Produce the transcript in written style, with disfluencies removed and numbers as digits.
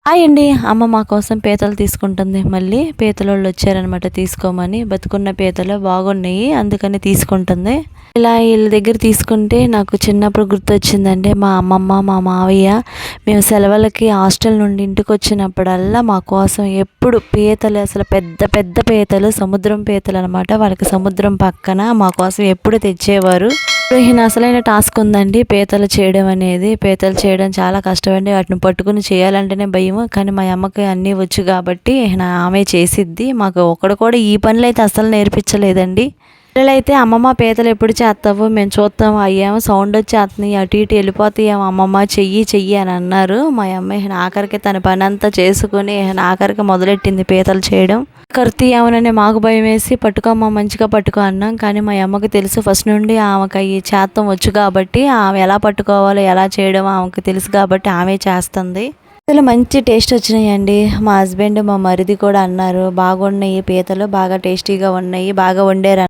Hi అండి. అమ్మ మా కోసం పీతలు తీసుకుంటుంది. మళ్ళీ పీతలోళ్ళు వచ్చారనమాట తీసుకోమని. బతుకున్న పీతలు బాగున్నాయి అందుకని తీసుకుంటుంది. ఇలా వీళ్ళ దగ్గర తీసుకుంటే నాకు చిన్నప్పుడు గుర్తొచ్చిందండి. మా అమ్మమ్మ మా మావయ్య మేము సెలవులకి హాస్టల్ నుండి ఇంటికి వచ్చినప్పుడల్లా మా కోసం ఎప్పుడు పీతలు, అసలు పెద్ద పెద్ద పీతలు, సముద్రం పీతలు అనమాట. వాళ్ళకి సముద్రం పక్కన మా కోసం ఎప్పుడు తెచ్చేవారు. ఈయన అసలైన టాస్క్ ఉందండి పీతలు చేయడం అనేది. పీతలు చేయడం చాలా కష్టమండి. వాటిని పట్టుకుని చేయాలంటేనే భయము. కానీ మా అమ్మకి అన్నీ వచ్చు కాబట్టి ఆమె చేసిద్ది. మాకు ఒకడు కూడా ఈ పనులు అయితే అస్సలు నేర్పించలేదండి. పిల్లలైతే అమ్మమ్మ పీతలు ఎప్పుడు చేస్తావు మేము చూస్తాము, అయ్యేమో సౌండ్ వచ్చేస్తున్నాయి, అటు ఇటు వెళ్ళిపోతాయేమో అమ్మమ్మ చెయ్యి చెయ్యి అని అన్నారు. మా అమ్మ ఆఖరికి తన పని అంతా చేసుకుని ఆఖరికి మొదలెట్టింది పీతలు చేయడం. కర్తీ ఏమనని మాకు భయం వేసి పట్టుకోమ్మ మంచిగా పట్టుకో అన్నాం. కానీ మా అమ్మకి తెలుసు ఫస్ట్ నుండి ఆమెకు ఈ చేత్తం వచ్చు కాబట్టి ఆమె ఎలా పట్టుకోవాలో ఎలా చేయడం ఆమెకు తెలుసు కాబట్టి ఆమె చేస్తుంది. పీతలు మంచి టేస్ట్ వచ్చినాయండి. మా హస్బెండ్ మా మరిది కూడా అన్నారు బాగున్నాయి పీతలు, బాగా టేస్టీగా ఉన్నాయి, బాగా వండారు.